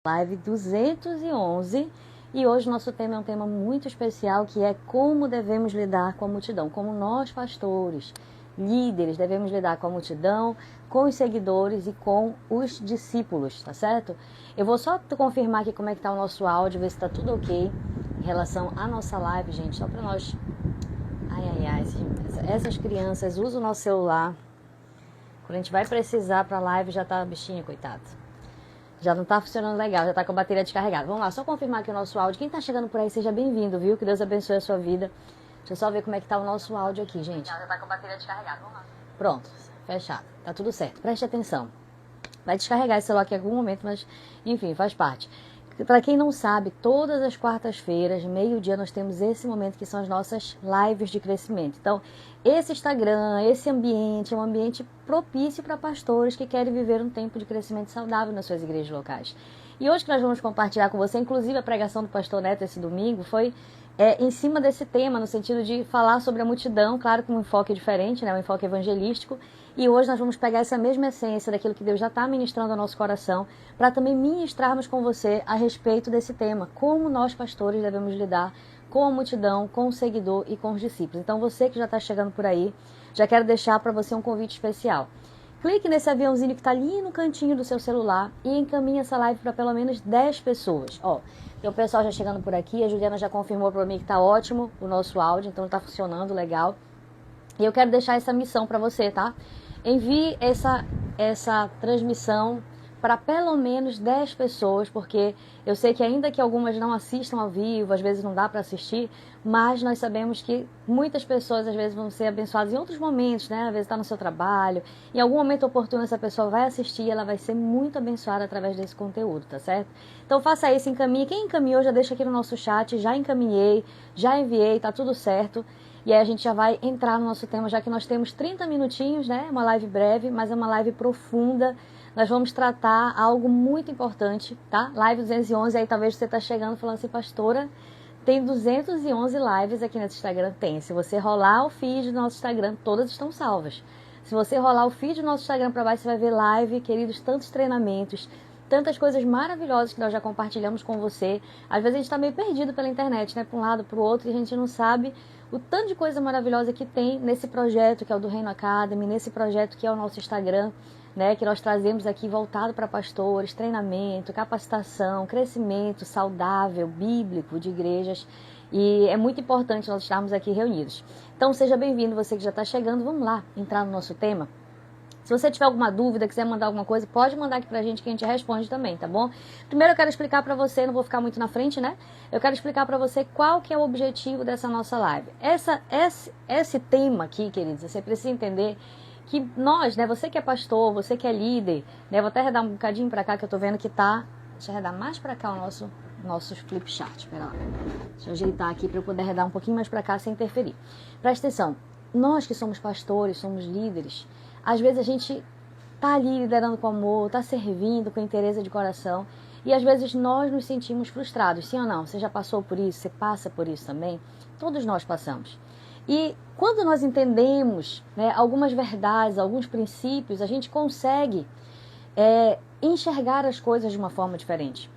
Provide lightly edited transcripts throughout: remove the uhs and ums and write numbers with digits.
Live 211 e hoje nosso tema é um tema muito especial, que é como devemos lidar com a multidão, como nós pastores, líderes, devemos lidar com a multidão, com os seguidores e com os discípulos, tá certo? Eu vou só confirmar aqui como é que tá o nosso áudio, ver se tá tudo ok em relação à nossa live, gente, só para nós... essas crianças usam o nosso celular, quando a gente vai precisar para a live já tá bichinha, coitado. Já não tá funcionando legal, já tá com a bateria descarregada. Vamos lá, só confirmar aqui o nosso áudio. Quem tá chegando por aí, seja bem-vindo, viu? Que Deus abençoe a sua vida. Deixa eu só ver como é que tá o nosso áudio aqui, gente. Já tá com a bateria descarregada, vamos lá. Pronto, fechado. Tá tudo certo. Preste atenção. Vai descarregar esse celular aqui em algum momento, mas enfim, faz parte. Para quem não sabe, todas as quartas-feiras, meio-dia, nós temos esse momento que são as nossas lives de crescimento. Então, esse Instagram, esse ambiente é um ambiente propício para pastores que querem viver um tempo de crescimento saudável nas suas igrejas locais. E hoje que nós vamos compartilhar com você, inclusive a pregação do pastor Neto esse domingo, foi em cima desse tema, no sentido de falar sobre a multidão, claro, com um enfoque diferente, né, um enfoque evangelístico. E hoje nós vamos pegar essa mesma essência daquilo que Deus já está ministrando ao nosso coração, para também ministrarmos com você a respeito desse tema, como nós pastores devemos lidar com a multidão, com o seguidor e com os discípulos. Então você que já está chegando por aí, já quero deixar para você um convite especial. Clique nesse aviãozinho que está ali no cantinho do seu celular e encaminhe essa live para pelo menos 10 pessoas. Ó, tem o pessoal já chegando por aqui, a Juliana já confirmou para mim que está ótimo o nosso áudio, então está funcionando legal. E eu quero deixar essa missão para você, tá? Envie essa transmissão para pelo menos 10 pessoas, porque eu sei que ainda que algumas não assistam ao vivo, às vezes não dá para assistir, mas nós sabemos que muitas pessoas às vezes vão ser abençoadas em outros momentos, né? Às vezes está no seu trabalho, em algum momento oportuno essa pessoa vai assistir, ela vai ser muito abençoada através desse conteúdo, tá certo? Então faça isso, encaminhe. Quem encaminhou já deixa aqui no nosso chat, já encaminhei, já enviei, tá tudo certo. E aí a gente já vai entrar no nosso tema, já que nós temos 30 minutinhos, né? Uma live breve, mas é uma live profunda. Nós vamos tratar algo muito importante, tá? Live 211, aí talvez você tá chegando falando assim, pastora, tem 211 lives aqui nesse Instagram? Tem. Se você rolar o feed do nosso Instagram, todas estão salvas. Se você rolar o feed do nosso Instagram para baixo, você vai ver live, queridos, tantos treinamentos, tantas coisas maravilhosas que nós já compartilhamos com você. Às vezes a gente está meio perdido pela internet, né? Para um lado, para o outro, e a gente não sabe o tanto de coisa maravilhosa que tem nesse projeto que é o do Reino Academy, nesse projeto que é o nosso Instagram, né, que nós trazemos aqui voltado para pastores, treinamento, capacitação, crescimento saudável, bíblico de igrejas. E é muito importante nós estarmos aqui reunidos. Então seja bem-vindo, você que já está chegando. Vamos lá entrar no nosso tema? Se você tiver alguma dúvida, quiser mandar alguma coisa, pode mandar aqui pra gente que a gente responde também, tá bom? Primeiro eu quero explicar pra você, não vou ficar muito na frente, né? Eu quero explicar pra você qual que é o objetivo dessa nossa live. Esse tema aqui, queridos, você precisa entender que nós, né, você que é pastor, você que é líder, né, vou até arredar um bocadinho pra cá que eu tô vendo que tá... Deixa eu arredar mais pra cá o nosso flip chart, pera lá. Deixa eu ajeitar aqui pra eu poder arredar um pouquinho mais pra cá sem interferir. Presta atenção, nós que somos pastores, somos líderes, às vezes a gente tá ali liderando com amor, tá servindo com interesse de coração, e às vezes nós nos sentimos frustrados, sim ou não? Você já passou por isso? Você passa por isso também? Todos nós passamos. E quando nós entendemos, né, algumas verdades, alguns princípios, a gente consegue enxergar as coisas de uma forma diferente.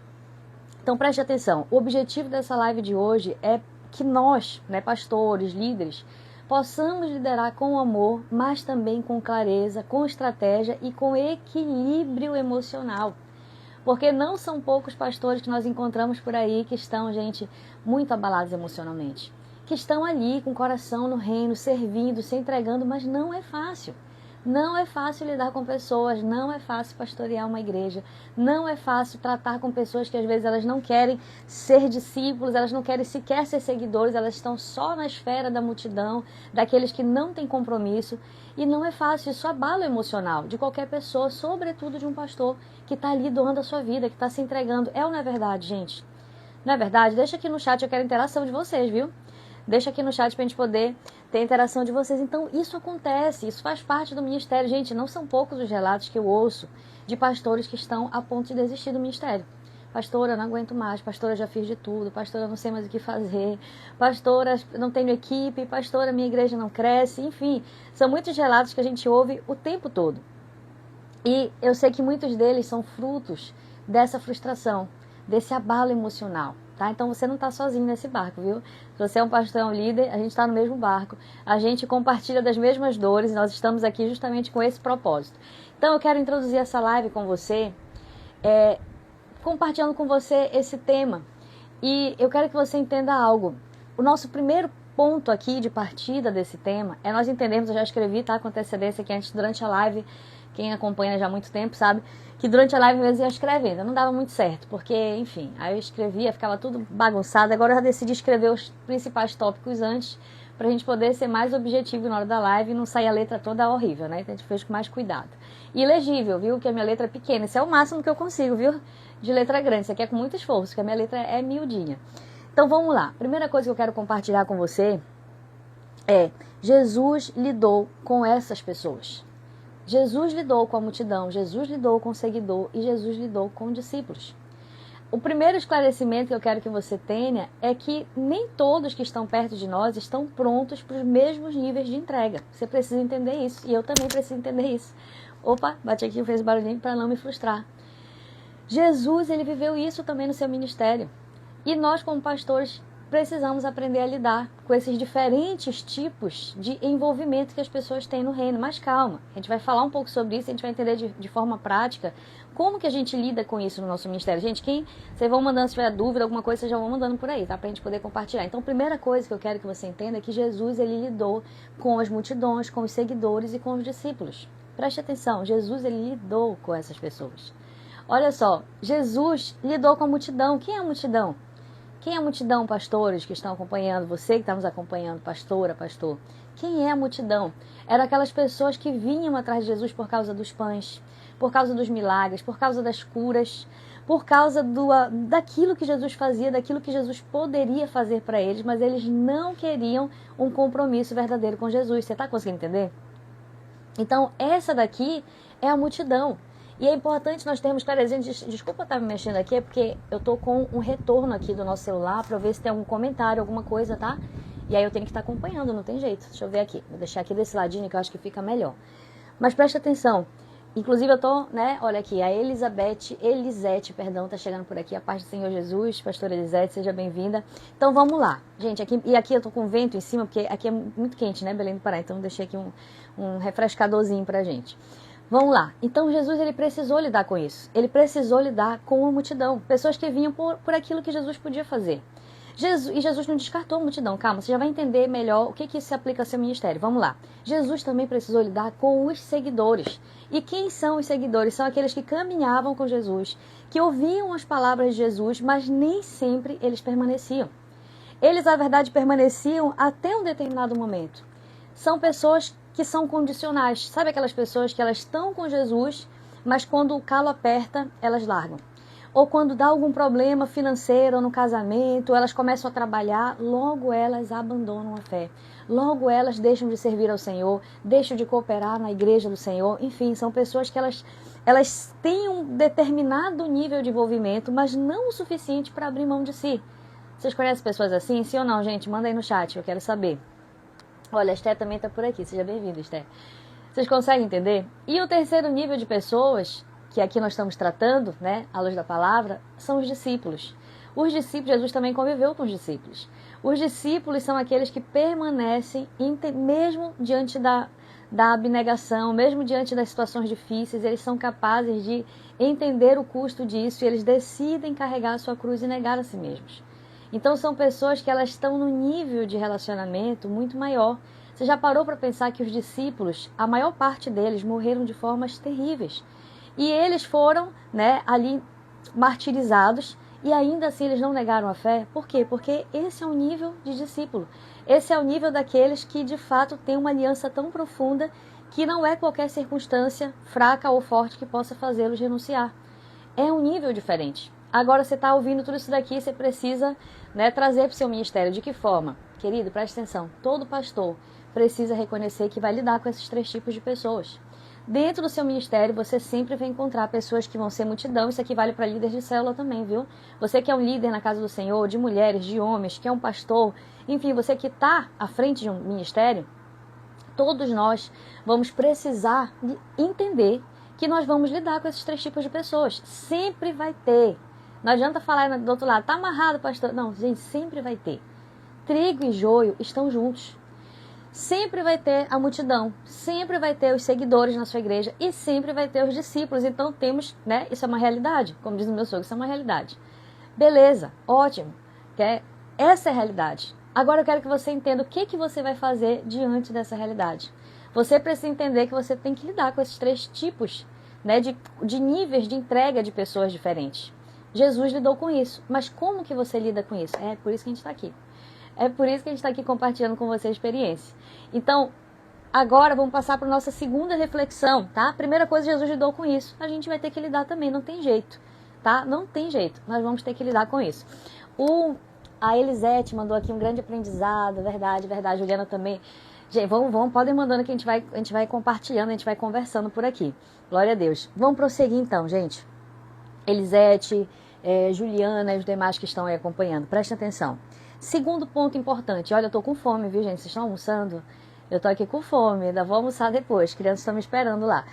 Então preste atenção, o objetivo dessa live de hoje é que nós, né, pastores, líderes, possamos liderar com amor, mas também com clareza, com estratégia e com equilíbrio emocional. Porque não são poucos pastores que nós encontramos por aí que estão, gente, muito abalados emocionalmente. Que estão ali com o coração no reino, servindo, se entregando, mas não é fácil. Não é fácil lidar com pessoas, não é fácil pastorear uma igreja, não é fácil tratar com pessoas que às vezes elas não querem ser discípulos, elas não querem sequer ser seguidores, elas estão só na esfera da multidão, daqueles que não têm compromisso. E não é fácil, isso abala o emocional de qualquer pessoa, sobretudo de um pastor que está ali doando a sua vida, que está se entregando. É ou não é verdade, gente? Não é verdade? Deixa aqui no chat, eu quero a interação de vocês, viu? Deixa aqui no chat pra gente poder ter a interação de vocês. Então, isso acontece, isso faz parte do ministério. Gente, não são poucos os relatos que eu ouço de pastores que estão a ponto de desistir do ministério. Pastora, não aguento mais. Pastora, já fiz de tudo. Pastora, não sei mais o que fazer. Pastora, não tenho equipe. Pastora, minha igreja não cresce. Enfim, são muitos relatos que a gente ouve o tempo todo. E eu sei que muitos deles são frutos dessa frustração, desse abalo emocional. Tá? Então você não está sozinho nesse barco, viu? Se você é um pastor, é um líder, a gente está no mesmo barco. A gente compartilha das mesmas dores e nós estamos aqui justamente com esse propósito. Então eu quero introduzir essa live com você, compartilhando com você esse tema. E eu quero que você entenda algo. O nosso primeiro ponto aqui de partida desse tema é nós entendermos, eu já escrevi, tá, com antecedência aqui antes, durante a live, quem acompanha já há muito tempo sabe, que durante a live às vezes eu ia escrevendo, não dava muito certo, porque, enfim, aí eu escrevia, ficava tudo bagunçado, agora eu já decidi escrever os principais tópicos antes, pra gente poder ser mais objetivo na hora da live e não sair a letra toda horrível, né, então a gente fez com mais cuidado. E legível, viu, que a minha letra é pequena, isso é o máximo que eu consigo, viu, de letra grande, isso aqui é com muito esforço, porque a minha letra é miudinha. Então vamos lá, primeira coisa que eu quero compartilhar com você é: Jesus lidou com essas pessoas. Jesus lidou com a multidão, Jesus lidou com o seguidor e Jesus lidou com os discípulos. O primeiro esclarecimento que eu quero que você tenha é que nem todos que estão perto de nós estão prontos para os mesmos níveis de entrega. Você precisa entender isso e eu também preciso entender isso. Opa, bati aqui e fez barulhinho para não me frustrar. Jesus, ele viveu isso também no seu ministério. E nós, como pastores, precisamos aprender a lidar com esses diferentes tipos de envolvimento que as pessoas têm no reino. Mas calma, a gente vai falar um pouco sobre isso, a gente vai entender de forma prática como que a gente lida com isso no nosso ministério. Gente, vocês vão mandando, se tiver dúvida, alguma coisa, vocês já vão mandando por aí, tá? Pra gente poder compartilhar. Então, a primeira coisa que eu quero que você entenda é que Jesus, ele lidou com as multidões, com os seguidores e com os discípulos. Preste atenção, Jesus, ele lidou com essas pessoas. Olha só, Jesus lidou com a multidão. Quem é a multidão? Quem é a multidão, pastores que estão acompanhando? Você que está nos acompanhando, pastora, pastor. Quem é a multidão? Eram aquelas pessoas que vinham atrás de Jesus por causa dos pães, por causa dos milagres, por causa das curas, por causa daquilo que Jesus fazia, daquilo que Jesus poderia fazer para eles, mas eles não queriam um compromisso verdadeiro com Jesus. Você está conseguindo entender? Então, essa daqui é a multidão. E é importante nós termos clareza. Desculpa estar me mexendo aqui, é porque eu tô com um retorno aqui do nosso celular para ver se tem algum comentário, alguma coisa, tá? E aí eu tenho que estar acompanhando, não tem jeito. Deixa eu ver aqui. Vou deixar aqui desse ladinho que eu acho que fica melhor. Mas preste atenção. Inclusive eu tô, né, olha aqui, a Elisete, tá chegando por aqui, a paz do Senhor Jesus, pastora Elisete, seja bem-vinda. Então vamos lá, gente, aqui eu tô com vento em cima, porque aqui é muito quente, né, Belém do Pará, então deixei aqui um refrescadorzinho pra gente. Vamos lá. Então Jesus, ele precisou lidar com isso. Ele precisou lidar com a multidão. Pessoas que vinham por aquilo que Jesus podia fazer. E Jesus não descartou a multidão. Calma, você já vai entender melhor o que isso se aplica ao seu ministério. Vamos lá. Jesus também precisou lidar com os seguidores. E quem são os seguidores? São aqueles que caminhavam com Jesus, que ouviam as palavras de Jesus, mas nem sempre eles permaneciam. Eles, na verdade, permaneciam até um determinado momento. São pessoas que são condicionais. Sabe aquelas pessoas que elas estão com Jesus, mas quando o calo aperta, elas largam. Ou quando dá algum problema financeiro ou no casamento, elas começam a trabalhar, logo elas abandonam a fé. Logo elas deixam de servir ao Senhor, deixam de cooperar na igreja do Senhor. Enfim, são pessoas que elas têm um determinado nível de envolvimento, mas não o suficiente para abrir mão de si. Vocês conhecem pessoas assim? Sim ou não, gente? Manda aí no chat, eu quero saber. Olha, a Esté também está por aqui. Seja bem-vinda, Esté. Vocês conseguem entender? E o terceiro nível de pessoas, que aqui nós estamos tratando, né, à luz da palavra, são os discípulos. Os discípulos, Jesus também conviveu com os discípulos. Os discípulos são aqueles que permanecem, mesmo diante da abnegação, mesmo diante das situações difíceis, eles são capazes de entender o custo disso e eles decidem carregar a sua cruz e negar a si mesmos. Então são pessoas que elas estão num nível de relacionamento muito maior. Você já parou para pensar que os discípulos, a maior parte deles morreram de formas terríveis. E eles foram, né, ali martirizados e ainda assim eles não negaram a fé. Por quê? Porque esse é o nível de discípulo. Esse é o nível daqueles que de fato têm uma aliança tão profunda que não é qualquer circunstância fraca ou forte que possa fazê-los renunciar. É um nível diferente. Agora você está ouvindo tudo isso daqui, você precisa, né, trazer para o seu ministério. De que forma? Querido, preste atenção. Todo pastor precisa reconhecer que vai lidar com esses três tipos de pessoas. Dentro do seu ministério, você sempre vai encontrar pessoas que vão ser multidão. Isso aqui vale para líderes de célula também, viu? Você que é um líder na casa do Senhor, de mulheres, de homens, que é um pastor, enfim, você que está à frente de um ministério, todos nós vamos precisar de entender que nós vamos lidar com esses 3 tipos de pessoas. Sempre vai ter. Não adianta falar do outro lado, tá amarrado, pastor. Não, gente, sempre vai ter. Trigo e joio estão juntos. Sempre vai ter a multidão, sempre vai ter os seguidores na sua igreja e sempre vai ter os discípulos. Então temos, né? Isso é uma realidade, como diz o meu sogro, isso é uma realidade. Beleza, ótimo. Essa é a realidade. Agora eu quero que você entenda o que você vai fazer diante dessa realidade. Você precisa entender que você tem que lidar com esses 3 tipos, né, de níveis de entrega de pessoas diferentes. Jesus lidou com isso, mas como que você lida com isso? É por isso que a gente está aqui. É por isso que a gente está aqui compartilhando com você a experiência. Então, agora vamos passar para a nossa segunda reflexão, tá? Primeira coisa, Jesus lidou com isso. A gente vai ter que lidar também, não tem jeito, tá? Não tem jeito, nós vamos ter que lidar com isso. A Elisete mandou aqui um grande aprendizado, verdade. Juliana também. Gente, podem mandando que a gente vai compartilhando, a gente vai conversando por aqui. Glória a Deus. Vamos prosseguir então, gente. Elisete, Juliana e os demais que estão aí acompanhando, prestem atenção. Segundo ponto importante, olha, eu tô com fome, viu, gente? Vocês estão almoçando? Eu tô aqui com fome, ainda vou almoçar depois, crianças estão me esperando lá.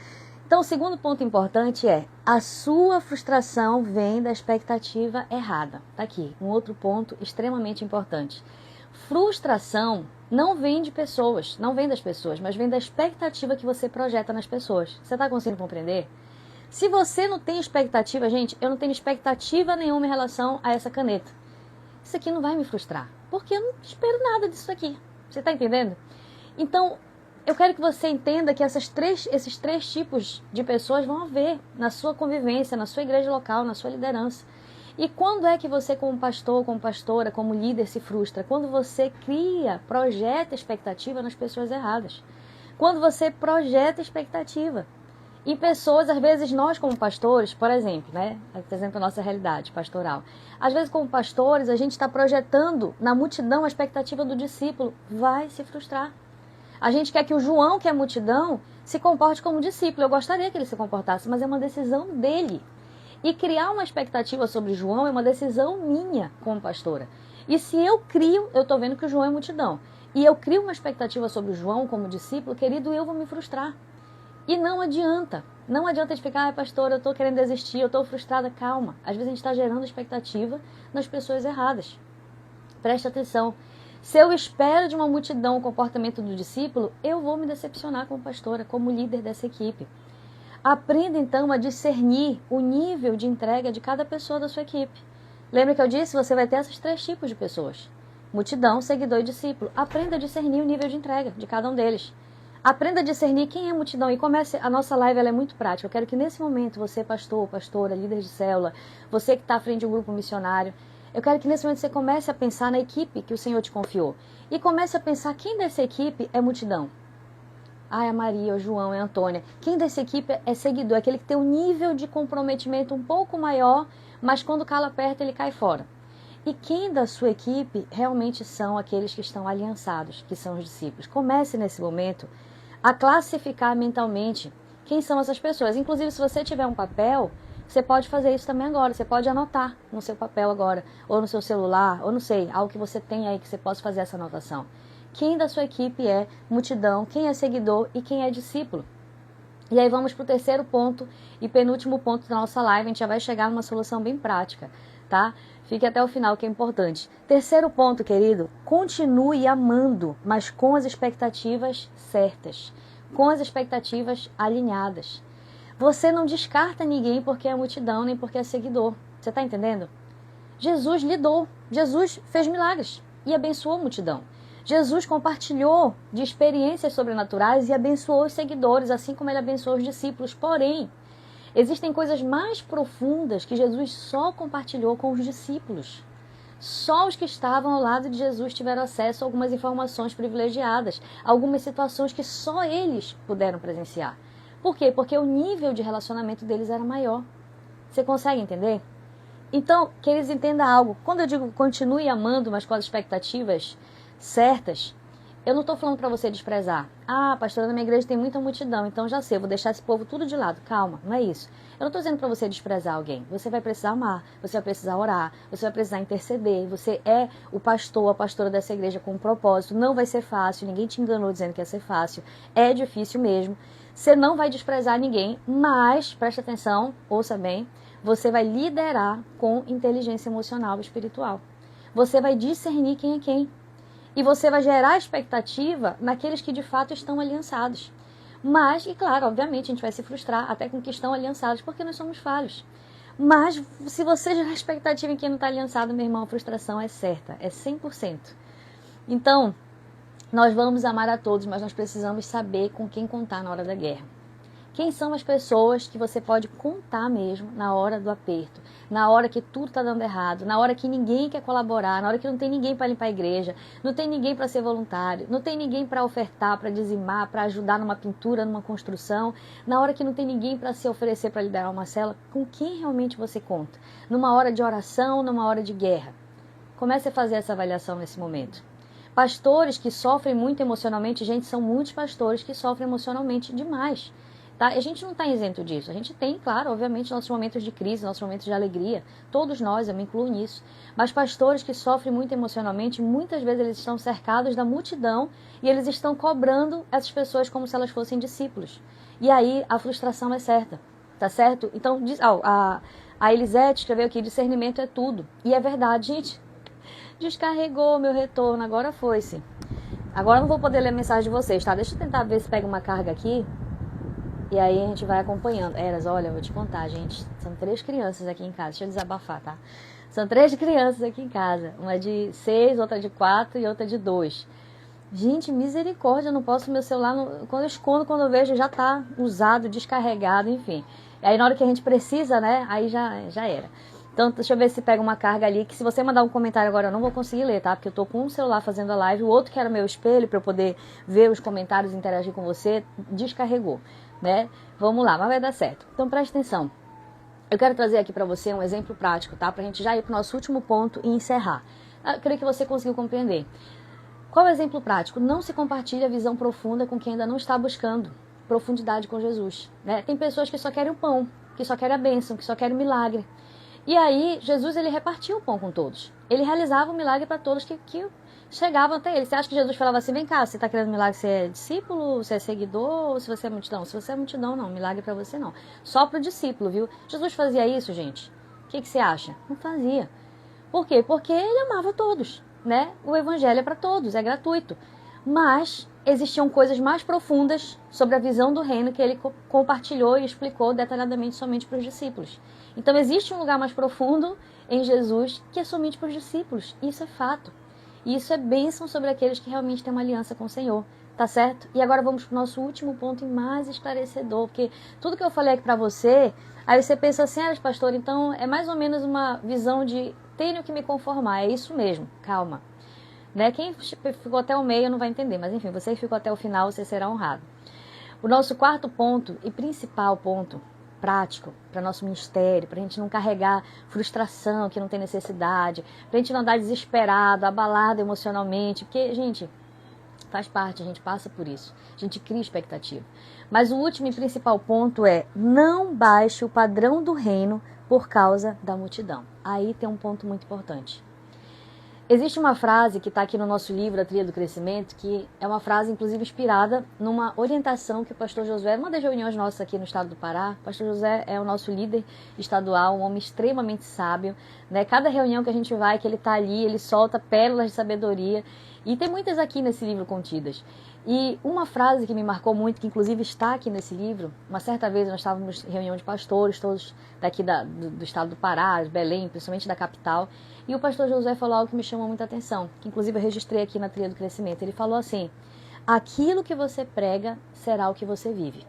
Então, o segundo ponto importante é, a sua frustração vem da expectativa errada. Tá aqui, um outro ponto extremamente importante. Frustração não vem de pessoas, não vem das pessoas, mas vem da expectativa que você projeta nas pessoas. Você tá conseguindo compreender? Se você não tem expectativa, gente, eu não tenho expectativa nenhuma em relação a essa caneta. Isso aqui não vai me frustrar, porque eu não espero nada disso aqui. Você está entendendo? Então, eu quero que você entenda que esses três tipos de pessoas vão haver na sua convivência, na sua igreja local, na sua liderança. E quando é que você, como pastor, como pastora, como líder, se frustra? Quando você projeta expectativa nas pessoas erradas. Quando você projeta expectativa em pessoas, às vezes nós como pastores, por exemplo, né? Exemplo, a nossa realidade pastoral. Às vezes como pastores, a gente está projetando na multidão a expectativa do discípulo. Vai se frustrar. A gente quer que o João, que é a multidão, se comporte como discípulo. Eu gostaria que ele se comportasse, mas é uma decisão dele. E criar uma expectativa sobre João é uma decisão minha como pastora. E se eu crio, eu estou vendo que o João é multidão. E eu crio uma expectativa sobre o João como discípulo, querido, eu vou me frustrar. E não adianta. Não adianta de ficar, pastora, eu estou querendo desistir, eu estou frustrada. Calma. Às vezes a gente está gerando expectativa nas pessoas erradas. Preste atenção. Se eu espero de uma multidão o comportamento do discípulo, eu vou me decepcionar como pastora, como líder dessa equipe. Aprenda então a discernir o nível de entrega de cada pessoa da sua equipe. Lembra que eu disse? Você vai ter esses 3 tipos de pessoas. Multidão, seguidor e discípulo. Aprenda a discernir o nível de entrega de cada um deles. Aprenda a discernir quem é multidão e comece, a nossa live ela é muito prática. Eu quero que nesse momento você, pastor, pastora, líder de célula, você que está à frente de um grupo missionário, eu quero que nesse momento você comece a pensar na equipe que o Senhor te confiou. E comece a pensar quem dessa equipe é multidão. Ah, é a Maria, é o João, é a Antônia. Quem dessa equipe é seguidor, é aquele que tem um nível de comprometimento um pouco maior, mas quando cala perto ele cai fora. E quem da sua equipe realmente são aqueles que estão aliançados, que são os discípulos. Comece nesse momento a classificar mentalmente quem são essas pessoas. Inclusive, se você tiver um papel, você pode fazer isso também agora. Você pode anotar no seu papel agora, ou no seu celular, ou não sei, algo que você tem aí que você possa fazer essa anotação. Quem da sua equipe é multidão, quem é seguidor e quem é discípulo. E aí vamos para o terceiro ponto e penúltimo ponto da nossa live. A gente já vai chegar numa solução bem prática, tá? Fique até o final que é importante. Terceiro ponto, querido, continue amando, mas com as expectativas certas, com as expectativas alinhadas. Você não descarta ninguém porque é multidão, nem porque é seguidor. Você está entendendo? Jesus lidou, Jesus fez milagres e abençoou a multidão. Jesus compartilhou de experiências sobrenaturais e abençoou os seguidores, assim como ele abençoou os discípulos. Porém, existem coisas mais profundas que Jesus só compartilhou com os discípulos. Só os que estavam ao lado de Jesus tiveram acesso a algumas informações privilegiadas, algumas situações que só eles puderam presenciar. Por quê? Porque o nível de relacionamento deles era maior. Você consegue entender? Então, que eles entendam algo. Quando eu digo continue amando, mas com as expectativas certas, eu não estou falando para você desprezar. Ah, pastora, na minha igreja tem muita multidão, então já sei, eu vou deixar esse povo tudo de lado. Calma, não é isso. Eu não estou dizendo para você desprezar alguém. Você vai precisar amar, você vai precisar orar, você vai precisar interceder. Você é o pastor, a pastora dessa igreja com um propósito. Não vai ser fácil, ninguém te enganou dizendo que ia ser fácil. É difícil mesmo. Você não vai desprezar ninguém, mas, preste atenção, ouça bem, você vai liderar com inteligência emocional e espiritual. Você vai discernir quem é quem. E você vai gerar expectativa naqueles que de fato estão aliançados. Mas, e claro, obviamente, a gente vai se frustrar até com que estão aliançados, porque nós somos falhos. Mas, se você gerar expectativa em quem não está aliançado, meu irmão, a frustração é certa, é 100%. Então, nós vamos amar a todos, mas nós precisamos saber com quem contar na hora da guerra. Quem são as pessoas que você pode contar mesmo na hora do aperto, na hora que tudo está dando errado, na hora que ninguém quer colaborar, na hora que não tem ninguém para limpar a igreja, não tem ninguém para ser voluntário, não tem ninguém para ofertar, para dizimar, para ajudar numa pintura, numa construção, na hora que não tem ninguém para se oferecer para liderar uma célula, com quem realmente você conta? Numa hora de oração, numa hora de guerra. Comece a fazer essa avaliação nesse momento. Pastores que sofrem muito emocionalmente, gente, são muitos pastores que sofrem emocionalmente demais. Tá? A gente não está isento disso. A gente tem, claro, obviamente, nossos momentos de crise, nossos momentos de alegria. Todos nós, eu me incluo nisso. Mas pastores que sofrem muito emocionalmente, muitas vezes eles estão cercados da multidão e eles estão cobrando essas pessoas como se elas fossem discípulos. E aí a frustração é certa, tá certo? Então, a Elisete escreveu aqui, discernimento é tudo. E é verdade, gente. Descarregou meu retorno, agora foi-se. Agora eu não vou poder ler a mensagem de vocês, tá? Deixa eu tentar ver se pega uma carga aqui. E aí a gente vai acompanhando. Eras, olha, eu vou te contar, gente. São 3 crianças aqui em casa. Deixa eu desabafar, tá? São 3 crianças aqui em casa. Uma de 6, outra de 4 e outra de 2. Gente, misericórdia, eu não posso meu celular... Quando eu escondo, quando eu vejo, já tá usado, descarregado, enfim. E aí na hora que a gente precisa, né? Aí já era. Então, deixa eu ver se pega uma carga ali, que se você mandar um comentário agora eu não vou conseguir ler, tá? Porque eu tô com um celular fazendo a live, o outro que era meu espelho para eu poder ver os comentários e interagir com você, descarregou, né? Vamos lá, mas vai dar certo. Então, preste atenção. Eu quero trazer aqui para você um exemplo prático, tá? Pra gente já ir pro nosso último ponto e encerrar. Eu creio que você conseguiu compreender. Qual é o exemplo prático? Não se compartilha a visão profunda com quem ainda não está buscando profundidade com Jesus, né? Tem pessoas que só querem o pão, que só querem a bênção, que só querem o milagre. E aí, Jesus, ele repartia o pão com todos. Ele realizava um milagre para todos que chegavam até ele. Você acha que Jesus falava assim, vem cá, você está querendo milagre, você é discípulo, você é seguidor, ou se você é multidão? Se você é multidão, não, milagre para você não. Só para o discípulo, viu? Jesus fazia isso, gente? O que você acha? Não fazia. Por quê? Porque ele amava todos, né? O evangelho é para todos, é gratuito. Mas existiam coisas mais profundas sobre a visão do reino que ele compartilhou e explicou detalhadamente somente para os discípulos. Então existe um lugar mais profundo em Jesus que é somente para os discípulos. Isso é fato. E isso é bênção sobre aqueles que realmente têm uma aliança com o Senhor. Tá certo? E agora vamos para o nosso último ponto e mais esclarecedor. Porque tudo que eu falei aqui para você, aí você pensa assim, pastor, então é mais ou menos uma visão de tenho que me conformar. É isso mesmo. Calma. Né? Quem ficou até o meio não vai entender. Mas enfim, você que ficou até o final, você será honrado. O nosso 4º ponto e principal ponto prático para nosso ministério, para a gente não carregar frustração que não tem necessidade, para a gente não andar desesperado, abalado emocionalmente, porque, gente, faz parte, a gente passa por isso, a gente cria expectativa. Mas o último e principal ponto é não baixe o padrão do reino por causa da multidão. Aí tem um ponto muito importante. Existe uma frase que está aqui no nosso livro, A Trilha do Crescimento, que é uma frase, inclusive, inspirada numa orientação que o pastor Josué, numa das reuniões nossas aqui no estado do Pará, o pastor Josué é o nosso líder estadual, um homem extremamente sábio, né? Cada reunião que a gente vai, que ele está ali, ele solta pérolas de sabedoria, e tem muitas aqui nesse livro contidas. E uma frase que me marcou muito, que inclusive está aqui nesse livro, uma certa vez nós estávamos em reunião de pastores, todos daqui do estado do Pará, de Belém, principalmente da capital, e o pastor Josué falou algo que me chamou muita atenção, que inclusive eu registrei aqui na Trilha do Crescimento. Ele falou assim, aquilo que você prega será o que você vive.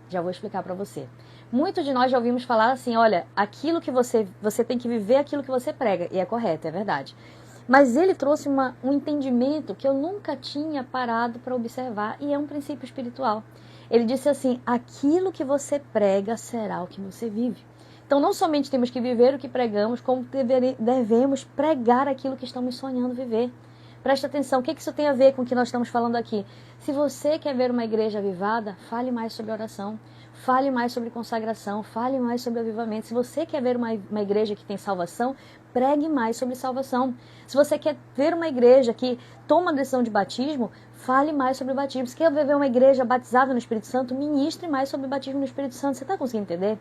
Já vou explicar para você. Muitos de nós já ouvimos falar assim, olha, aquilo que você tem que viver aquilo que você prega, e é correto, é verdade. Mas ele trouxe um entendimento que eu nunca tinha parado para observar, e é um princípio espiritual. Ele disse assim, aquilo que você prega será o que você vive. Então não somente temos que viver o que pregamos, como devemos pregar aquilo que estamos sonhando viver. Presta atenção, o que isso tem a ver com o que nós estamos falando aqui? Se você quer ver uma igreja avivada, fale mais sobre oração. fale mais sobre consagração, fale mais sobre avivamento. Se você quer ver uma igreja que tem salvação, pregue mais sobre salvação. Se você quer ver uma igreja que toma a decisão de batismo, fale mais sobre batismo. Se quer ver uma igreja batizada no Espírito Santo, ministre mais sobre o batismo no Espírito Santo. Você está conseguindo entender?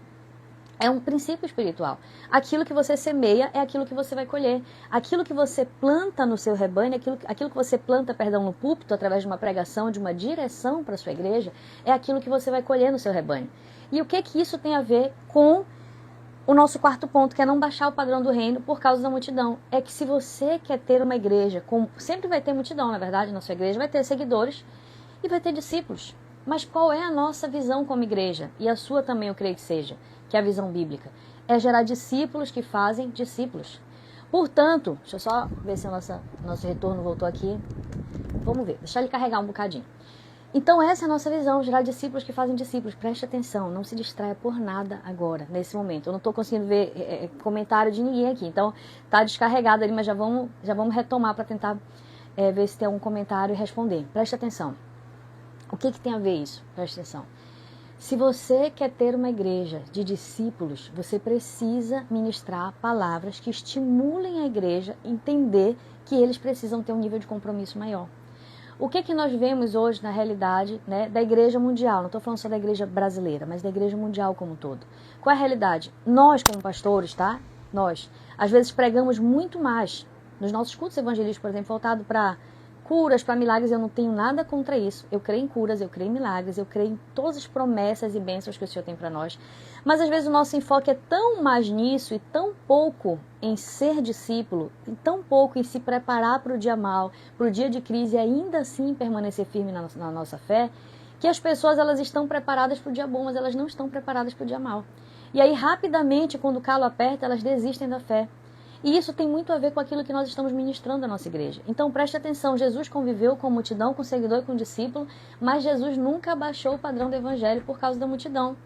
É um princípio espiritual. Aquilo que você semeia é aquilo que você vai colher. Aquilo que você planta no seu rebanho, aquilo que você planta, no púlpito, através de uma pregação, de uma direção para a sua igreja, é aquilo que você vai colher no seu rebanho. E o que isso tem a ver com o nosso quarto ponto, que é não baixar o padrão do reino por causa da multidão? É que se você quer ter uma igreja, sempre vai ter multidão, na verdade, na sua igreja, vai ter seguidores e vai ter discípulos. Mas qual é a nossa visão como igreja? E a sua também, eu creio que seja, que é a visão bíblica. É gerar discípulos que fazem discípulos. Portanto, deixa eu só ver se o nosso retorno voltou aqui. Vamos ver, deixa ele carregar um bocadinho. Então essa é a nossa visão, gerar discípulos que fazem discípulos. Preste atenção, não se distraia por nada agora, nesse momento. Eu não estou conseguindo ver comentário de ninguém aqui, então tá descarregado ali, mas já vamos retomar para tentar ver se tem algum comentário e responder. Preste atenção. O que tem a ver isso? Preste atenção. Se você quer ter uma igreja de discípulos, você precisa ministrar palavras que estimulem a igreja a entender que eles precisam ter um nível de compromisso maior. O que nós vemos hoje na realidade, né, da igreja mundial? Não estou falando só da igreja brasileira, mas da igreja mundial como um todo. Qual é a realidade? Nós, como pastores, tá? Nós, às vezes, pregamos muito mais. Nos nossos cultos evangelísticos, por exemplo, voltado para curas, para milagres, eu não tenho nada contra isso. Eu creio em curas, eu creio em milagres, eu creio em todas as promessas e bênçãos que o Senhor tem para nós. Mas às vezes o nosso enfoque é tão mais nisso e tão pouco em ser discípulo, e tão pouco em se preparar para o dia mau, para o dia de crise e ainda assim permanecer firme na nossa fé, que as pessoas elas estão preparadas para o dia bom, mas elas não estão preparadas para o dia mau. E aí rapidamente, quando o calo aperta, elas desistem da fé. E isso tem muito a ver com aquilo que nós estamos ministrando na nossa igreja. Então preste atenção, Jesus conviveu com multidão, com seguidor e com discípulo, mas Jesus nunca abaixou o padrão do evangelho por causa da multidão.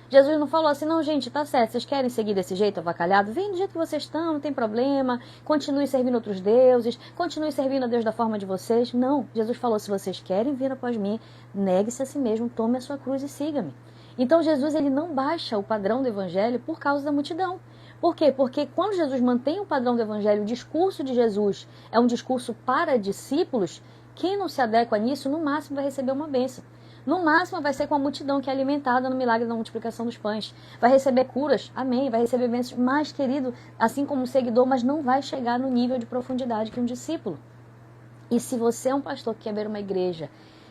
Jesus não falou assim, não gente, tá certo, vocês querem seguir desse jeito avacalhado? Vem do jeito que vocês estão, não tem problema, continue servindo outros deuses, continue servindo a Deus da forma de vocês. Não, Jesus falou, se vocês querem vir após mim, negue-se a si mesmo, tome a sua cruz e siga-me. Então Jesus ele não baixa o padrão do evangelho por causa da multidão. Por quê? Porque quando Jesus mantém o padrão do evangelho, o discurso de Jesus é um discurso para discípulos, quem não se adequa nisso, no máximo vai receber uma bênção. No máximo vai ser com a multidão que é alimentada no milagre da multiplicação dos pães. Vai receber curas, amém, vai receber bênçãos, mais querido, assim como um seguidor, mas não vai chegar no nível de profundidade que um discípulo. E se você é um pastor que quer ver uma igreja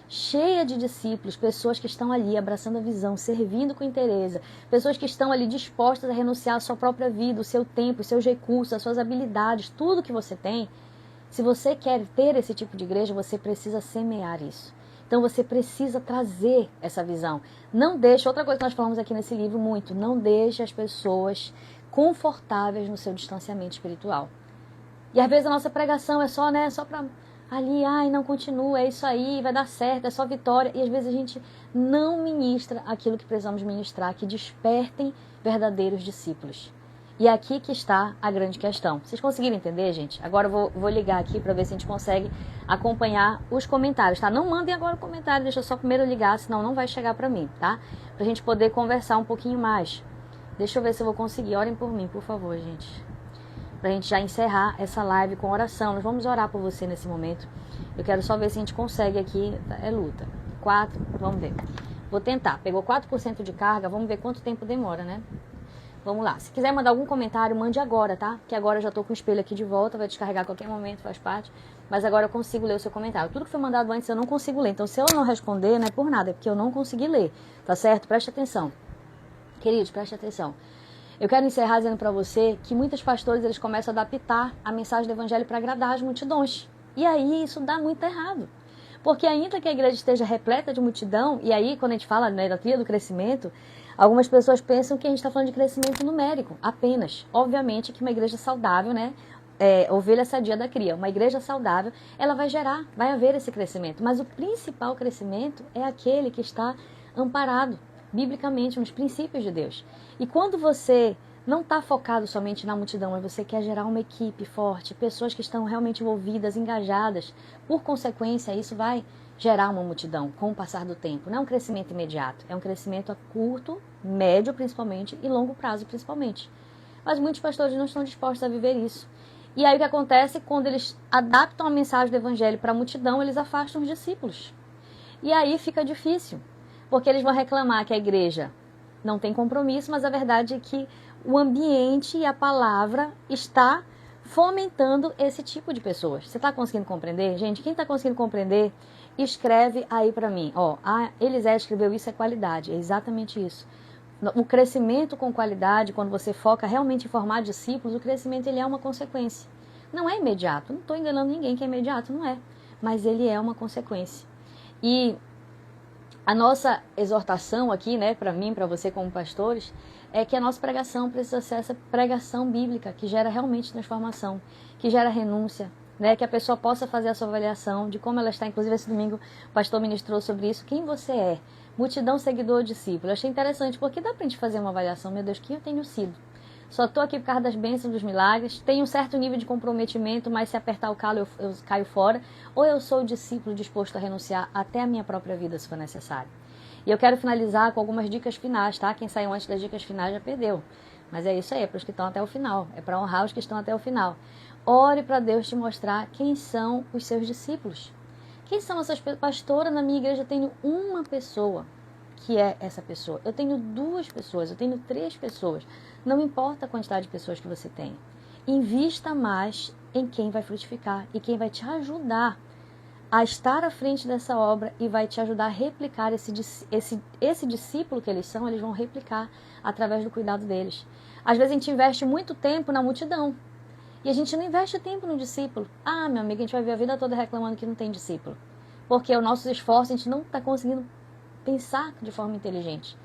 cheia de discípulos, pessoas que estão ali abraçando a visão, servindo com interesse, pessoas que estão ali dispostas a renunciar à sua própria vida, o seu tempo, os seus recursos, as suas habilidades, tudo que você tem, se você quer ter esse tipo de igreja, você precisa semear isso. Então você precisa trazer essa visão. Não deixe, outra coisa que nós falamos aqui nesse livro muito, não deixe as pessoas confortáveis no seu distanciamento espiritual. E às vezes a nossa pregação é só, né, só para ali, ai, não continua, é isso aí, vai dar certo, é só vitória. E às vezes a gente não ministra aquilo que precisamos ministrar, que despertem verdadeiros discípulos. E é aqui que está a grande questão. Vocês conseguiram entender, gente? Agora eu vou ligar aqui para ver se a gente consegue acompanhar os comentários, tá? Não mandem agora o comentário, deixa eu só primeiro ligar, senão não vai chegar para mim, tá? Pra gente poder conversar um pouquinho mais. Deixa eu ver se eu vou conseguir. Orem por mim, por favor, gente. Pra gente já encerrar essa live com oração. Nós vamos orar por você nesse momento. Eu quero só ver se a gente consegue aqui. É luta. 4, vamos ver. Vou tentar. Pegou 4% de carga, vamos ver quanto tempo demora, né? Vamos lá. Se quiser mandar algum comentário, mande agora, tá? Que agora eu já tô com o espelho aqui de volta, vai descarregar a qualquer momento, faz parte. Mas agora eu consigo ler o seu comentário. Tudo que foi mandado antes eu não consigo ler. Então se eu não responder, não é por nada, é porque eu não consegui ler. Tá certo? Preste atenção. Queridos, preste atenção. Eu quero encerrar dizendo para você que muitos pastores eles começam a adaptar a mensagem do evangelho para agradar as multidões. E aí isso dá muito errado. Porque ainda que a igreja esteja repleta de multidão, e aí quando a gente fala, né, da trilha do crescimento, algumas pessoas pensam que a gente está falando de crescimento numérico apenas. Obviamente que uma igreja saudável, né, ovelha sadia da cria, uma igreja saudável, ela vai gerar, vai haver esse crescimento. Mas o principal crescimento é aquele que está amparado biblicamente nos princípios de Deus. E quando você não está focado somente na multidão, mas você quer gerar uma equipe forte, pessoas que estão realmente envolvidas, engajadas, por consequência, isso vai gerar uma multidão com o passar do tempo. Não é um crescimento imediato, é um crescimento a curto, médio principalmente e longo prazo principalmente. Mas muitos pastores não estão dispostos a viver isso. E aí o que acontece quando eles adaptam a mensagem do evangelho para a multidão, eles afastam os discípulos. E aí fica difícil, porque eles vão reclamar que a igreja não tem compromisso, mas a verdade é que o ambiente e a palavra está fomentando esse tipo de pessoas. Você está conseguindo compreender? Gente, quem está conseguindo compreender, escreve aí para mim. Ó, Elisé escreveu isso, é qualidade, é exatamente isso. O crescimento com qualidade, quando você foca realmente em formar discípulos, o crescimento ele é uma consequência. Não é imediato, não estou enganando ninguém que é imediato, não é. Mas ele é uma consequência. E a nossa exortação aqui, né, para mim, para você como pastores, é que a nossa pregação precisa ser essa pregação bíblica que gera realmente transformação, que gera renúncia, né, que a pessoa possa fazer a sua avaliação de como ela está. Inclusive esse domingo o pastor ministrou sobre isso, quem você é. Multidão, seguidor, discípulo. Eu achei interessante, porque dá pra gente fazer uma avaliação, meu Deus, quem eu tenho sido? Só estou aqui por causa das bênçãos, dos milagres, tenho um certo nível de comprometimento, mas se apertar o calo eu caio fora, ou eu sou o discípulo disposto a renunciar até a minha própria vida, se for necessário. E eu quero finalizar com algumas dicas finais, tá? Quem saiu antes das dicas finais já perdeu. Mas é isso aí, é para os que estão até o final, é para honrar os que estão até o final. Ore para Deus te mostrar quem são os seus discípulos. Quem são essas pessoas? Pastora, na minha igreja eu tenho uma pessoa que é essa pessoa. Eu tenho 2 pessoas, eu tenho 3 pessoas. Não importa a quantidade de pessoas que você tem. Invista mais em quem vai frutificar e quem vai te ajudar a estar à frente dessa obra e vai te ajudar a replicar esse discípulo que eles são, eles vão replicar através do cuidado deles. Às vezes a gente investe muito tempo na multidão. E a gente não investe tempo no discípulo. Ah, meu amigo, a gente vai ver a vida toda reclamando que não tem discípulo. Porque os nossos esforços, a gente não está conseguindo pensar de forma inteligente.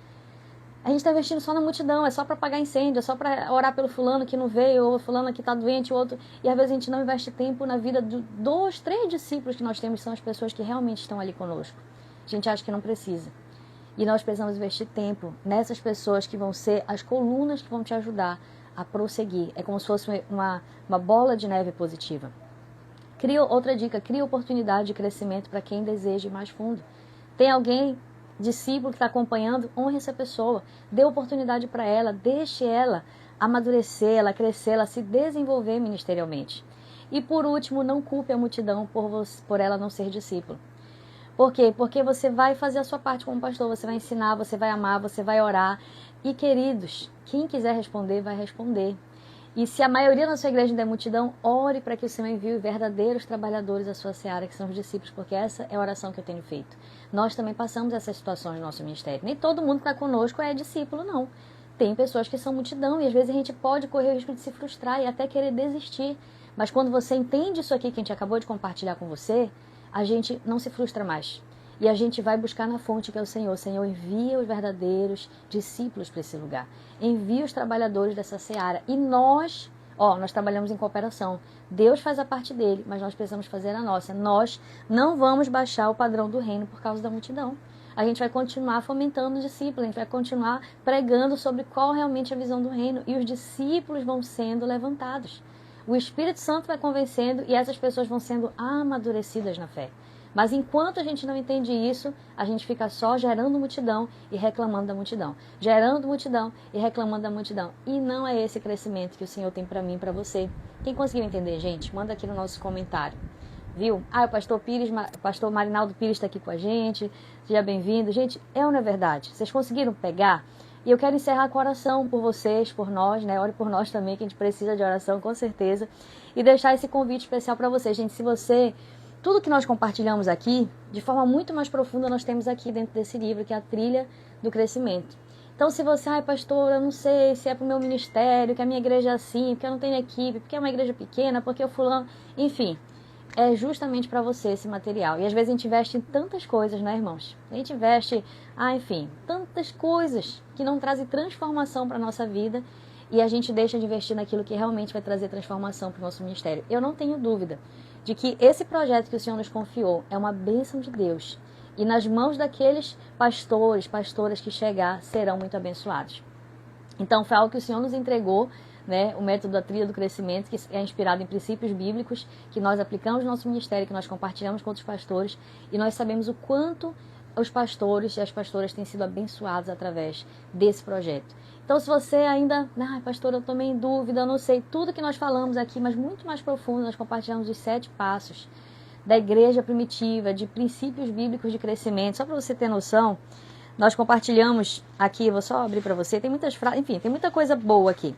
A gente está investindo só na multidão, é só para apagar incêndio, é só para orar pelo fulano que não veio, ou fulano que está doente, o outro. E às vezes a gente não investe tempo na vida de 2, 3 discípulos que nós temos, que são as pessoas que realmente estão ali conosco. A gente acha que não precisa. E nós precisamos investir tempo nessas pessoas que vão ser as colunas que vão te ajudar a prosseguir. É como se fosse uma bola de neve positiva. Outra dica, cria oportunidade de crescimento para quem deseja ir mais fundo. Tem alguém, discípulo, que está acompanhando, honre essa pessoa. Dê oportunidade para ela, deixe ela amadurecer, ela crescer, ela se desenvolver ministerialmente. E por último, não culpe a multidão por ela não ser discípulo. Por quê? Porque você vai fazer a sua parte como pastor, você vai ensinar, você vai amar, você vai orar. E queridos, quem quiser responder, vai responder. E se a maioria da sua igreja ainda é multidão, ore para que o Senhor envie verdadeiros trabalhadores à sua seara, que são os discípulos, porque essa é a oração que eu tenho feito. Nós também passamos essas situações no nosso ministério. Nem todo mundo que está conosco é discípulo, não. Tem pessoas que são multidão e às vezes a gente pode correr o risco de se frustrar e até querer desistir. Mas quando você entende isso aqui que a gente acabou de compartilhar com você, a gente não se frustra mais. E a gente vai buscar na fonte que é o Senhor. O Senhor envia os verdadeiros discípulos para esse lugar. Envia os trabalhadores dessa seara. E nós trabalhamos em cooperação. Deus faz a parte dele, mas nós precisamos fazer a nossa. Nós não vamos baixar o padrão do reino por causa da multidão. A gente vai continuar fomentando discípulos, a gente vai continuar pregando sobre qual realmente é a visão do reino. E os discípulos vão sendo levantados. O Espírito Santo vai convencendo e essas pessoas vão sendo amadurecidas na fé. Mas enquanto a gente não entende isso, a gente fica só gerando multidão e reclamando da multidão. Gerando multidão e reclamando da multidão. E não é esse crescimento que o Senhor tem para mim e para você. Quem conseguiu entender, gente? Manda aqui no nosso comentário. Viu? O pastor Marinaldo Pires está aqui com a gente. Seja bem-vindo. Gente, é ou não é verdade? Vocês conseguiram pegar? E eu quero encerrar com oração por vocês, por nós, né? Ore por nós também, que a gente precisa de oração, com certeza. E deixar esse convite especial para vocês. Gente, se você... Tudo que nós compartilhamos aqui, de forma muito mais profunda, nós temos aqui dentro desse livro, que é a Trilha do Crescimento. Então, se você, pastor, eu não sei se é para o meu ministério, que a minha igreja é assim, porque eu não tenho equipe, porque é uma igreja pequena, porque eu fulano... Enfim, é justamente para você esse material. E às vezes a gente investe em tantas coisas, né, irmãos? A gente investe, tantas coisas que não trazem transformação para a nossa vida e a gente deixa de investir naquilo que realmente vai trazer transformação para o nosso ministério. Eu não tenho dúvida de que esse projeto que o Senhor nos confiou é uma bênção de Deus. E nas mãos daqueles pastoras que chegar, serão muito abençoados. Então, foi algo que o Senhor nos entregou, né, o método da trilha do crescimento, que é inspirado em princípios bíblicos, que nós aplicamos no nosso ministério, que nós compartilhamos com outros pastores, e nós sabemos o quanto os pastores e as pastoras têm sido abençoados através desse projeto. Então, se você ainda, pastora, eu estou meio em dúvida, eu não sei, tudo que nós falamos aqui, mas muito mais profundo, nós compartilhamos os 7 passos da igreja primitiva, de princípios bíblicos de crescimento. Só para você ter noção, nós compartilhamos aqui, vou só abrir para você, tem muitas frases, enfim, tem muita coisa boa aqui.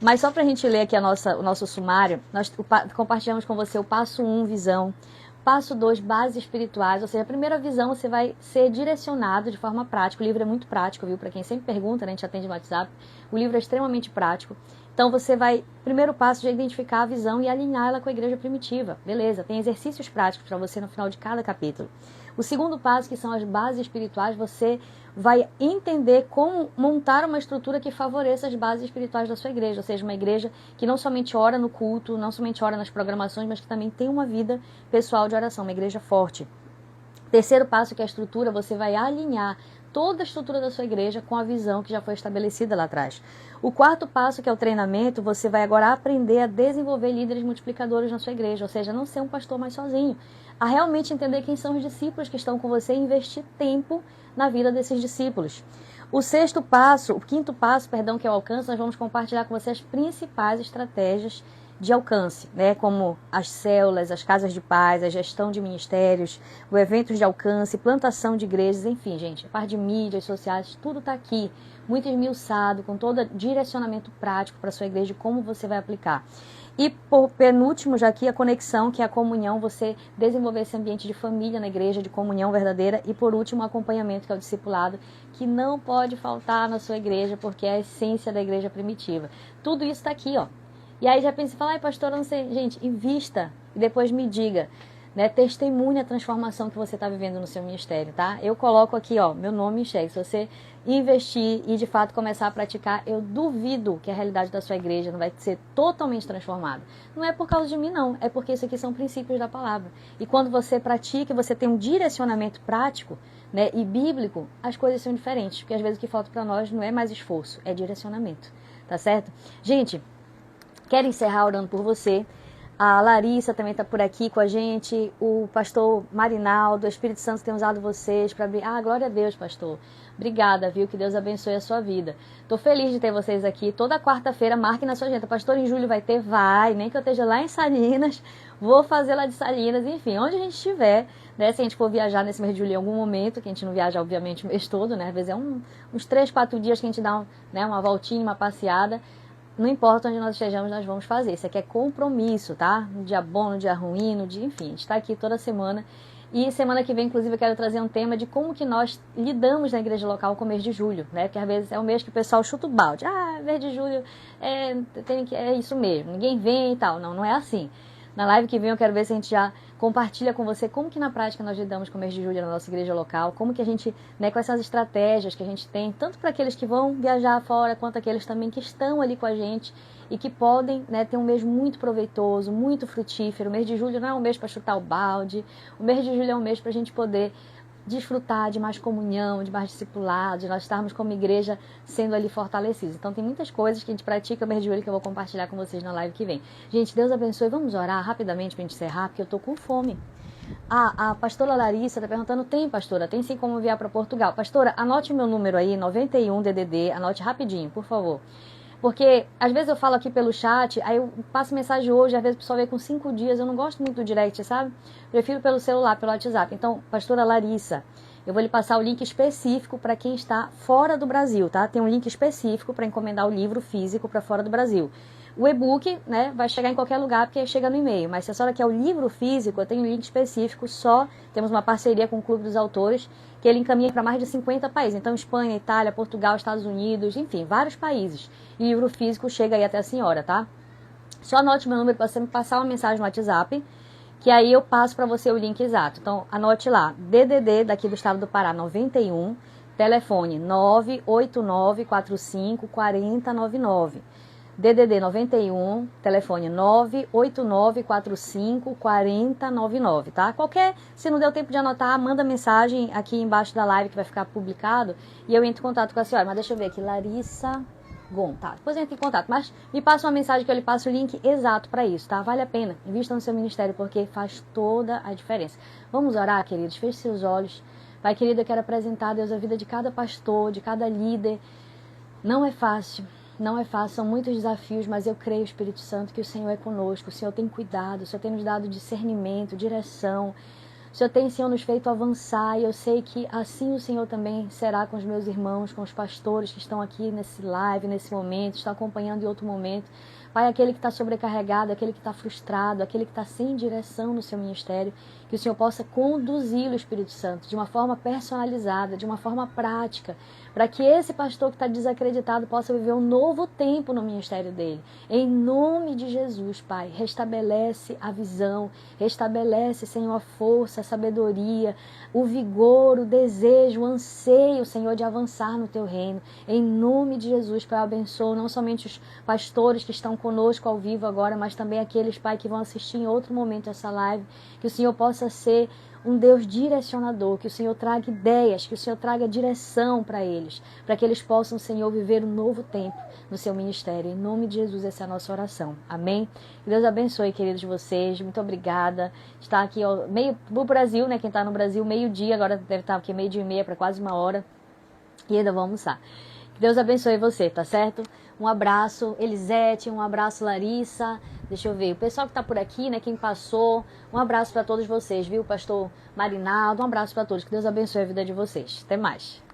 Mas só para a gente ler aqui o nosso sumário, nós compartilhamos com você o passo 1, visão. Passo 2, bases espirituais, ou seja, a primeira visão você vai ser direcionado de forma prática. O livro é muito prático, viu? Para quem sempre pergunta, né? A gente atende no WhatsApp. O livro é extremamente prático. Então você vai, primeiro passo, já identificar a visão e alinhar ela com a igreja primitiva. Beleza, tem exercícios práticos para você no final de cada capítulo. O segundo passo, que são as bases espirituais, você vai entender como montar uma estrutura que favoreça as bases espirituais da sua igreja, ou seja, uma igreja que não somente ora no culto, não somente ora nas programações, mas que também tem uma vida pessoal de oração, uma igreja forte. Terceiro passo, que é a estrutura, você vai alinhar toda a estrutura da sua igreja com a visão que já foi estabelecida lá atrás. O quarto passo, que é o treinamento, você vai agora aprender a desenvolver líderes multiplicadores na sua igreja, ou seja, não ser um pastor mais sozinho, a realmente entender quem são os discípulos que estão com você e investir tempo na vida desses discípulos. O quinto passo, que é o alcance, nós vamos compartilhar com você as principais estratégias de alcance, né, como as células, as casas de paz, a gestão de ministérios, o eventos de alcance, plantação de igrejas, enfim, gente, a parte de mídias sociais, tudo está aqui, muito esmiuçado, com todo direcionamento prático para a sua igreja, como você vai aplicar. E por penúltimo, já aqui, a conexão, que é a comunhão, você desenvolver esse ambiente de família na igreja, de comunhão verdadeira. E por último, o acompanhamento, que é o discipulado, que não pode faltar na sua igreja, porque é a essência da igreja primitiva. Tudo isso está aqui, ó. E aí já pensa e fala, pastor, eu não sei. Gente, invista e depois me diga, né? Testemunhe a transformação que você está vivendo no seu ministério, tá? Eu coloco aqui, ó, meu nome em xeque. Se você investir e de fato começar a praticar, eu duvido que a realidade da sua igreja não vai ser totalmente transformada. Não é por causa de mim, não. É porque isso aqui são princípios da palavra. E quando você pratica, você tem um direcionamento prático, né, e bíblico, as coisas são diferentes. Porque às vezes o que falta para nós não é mais esforço, é direcionamento. Tá certo? Gente, quero encerrar orando por você. A Larissa também está por aqui com a gente. O pastor Marinaldo, o Espírito Santo tem usado vocês para abrir. Glória a Deus, pastor. Obrigada, viu? Que Deus abençoe a sua vida. Estou feliz de ter vocês aqui. Toda quarta-feira, marque na sua agenda. Pastor, em julho vai ter? Vai. Nem que eu esteja lá em Salinas, vou fazer lá de Salinas. Enfim, onde a gente estiver, né? Se a gente for viajar nesse mês de julho em algum momento, que a gente não viaja, obviamente, o mês todo, né? Às vezes é uns 3, 4 dias que a gente dá uma voltinha, uma passeada. Não importa onde nós estejamos, nós vamos fazer. Isso aqui é compromisso, tá? No dia bom, no dia ruim, enfim, a gente está aqui toda semana. E semana que vem, inclusive, eu quero trazer um tema de como que nós lidamos na igreja local com o mês de julho, né? Porque às vezes é o mês que o pessoal chuta o balde. Mês de julho é isso mesmo, ninguém vem e tal. Não é assim. Na live que vem eu quero ver se a gente já compartilha com você como que na prática nós lidamos com o mês de julho na nossa igreja local, como que a gente, né, quais são as estratégias que a gente tem, tanto para aqueles que vão viajar fora, quanto aqueles também que estão ali com a gente e que podem, né, ter um mês muito proveitoso, muito frutífero. O mês de julho não é um mês para chutar o balde, o mês de julho é um mês para a gente poder desfrutar de mais comunhão, de mais discipulado, de nós estarmos como igreja sendo ali fortalecidos. Então tem muitas coisas que a gente pratica no mês de julho que eu vou compartilhar com vocês na live que vem. Gente, Deus abençoe. Vamos orar rapidamente para a gente encerrar, porque eu tô com fome. A pastora Larissa está perguntando, tem, pastora? Tem sim como enviar para Portugal. Pastora, anote meu número aí, 91 DDD, anote rapidinho, por favor. Porque às vezes eu falo aqui pelo chat, aí eu passo mensagem hoje, às vezes o pessoal vê com 5 dias, eu não gosto muito do direct, sabe? Prefiro pelo celular, pelo WhatsApp. Então, pastora Larissa, eu vou lhe passar o link específico para quem está fora do Brasil, tá? Tem um link específico para encomendar o livro físico para fora do Brasil. O e-book, né, vai chegar em qualquer lugar porque chega no e-mail, mas se a senhora quer o livro físico, eu tenho um link específico temos uma parceria com o Clube dos Autores, que ele encaminha para mais de 50 países. Então, Espanha, Itália, Portugal, Estados Unidos, enfim, vários países. E o livro físico chega aí até a senhora, tá? Só anote meu número para você me passar uma mensagem no WhatsApp, que aí eu passo para você o link exato. Então, anote lá, DDD daqui do estado do Pará, 91, telefone 989454099. DDD 91, telefone 989454099, tá? Se não deu tempo de anotar, manda mensagem aqui embaixo da live que vai ficar publicado e eu entro em contato com a senhora. Mas deixa eu ver aqui, Larissa, Gon, tá? Depois entra em contato. Mas me passa uma mensagem que eu lhe passo o link exato para isso, tá? Vale a pena. Invista no seu ministério porque faz toda a diferença. Vamos orar, queridos? Feche seus olhos. Pai querido, eu quero apresentar, Deus, a vida de cada pastor, de cada líder. Não é fácil. Não é fácil, são muitos desafios, mas eu creio, Espírito Santo, que o Senhor é conosco, o Senhor tem cuidado, o Senhor tem nos dado discernimento, direção. O Senhor tem, Senhor, nos feito avançar e eu sei que assim o Senhor também será com os meus irmãos, com os pastores que estão aqui nesse live, nesse momento, estão acompanhando em outro momento. Pai, aquele que está sobrecarregado, aquele que está frustrado, aquele que está sem direção no seu ministério, que o Senhor possa conduzi-lo, Espírito Santo, de uma forma personalizada, de uma forma prática, para que esse pastor que está desacreditado possa viver um novo tempo no ministério dele. Em nome de Jesus, Pai, restabelece a visão, restabelece, Senhor, a força, a sabedoria, o vigor, o desejo, o anseio, Senhor, de avançar no Teu reino. Em nome de Jesus, Pai, eu abençoo não somente os pastores que estão conosco ao vivo agora, mas também aqueles, Pai, que vão assistir em outro momento essa live, que o Senhor possa ser um Deus direcionador, que o Senhor traga ideias, que o Senhor traga direção para eles, para que eles possam, Senhor, viver um novo tempo no seu ministério. Em nome de Jesus, essa é a nossa oração. Amém? Que Deus abençoe, queridos de vocês. Muito obrigada. Está aqui, ó, meio pro Brasil, né? Quem está no Brasil, meio-dia, agora deve estar aqui meio-dia e meia para quase 1 hora. E ainda vamos almoçar. Que Deus abençoe você, tá certo? Um abraço, Elisete, um abraço, Larissa. Deixa eu ver, o pessoal que tá por aqui, né, quem passou, um abraço para todos vocês, viu? Pastor Marinaldo, um abraço para todos. Que Deus abençoe a vida de vocês. Até mais.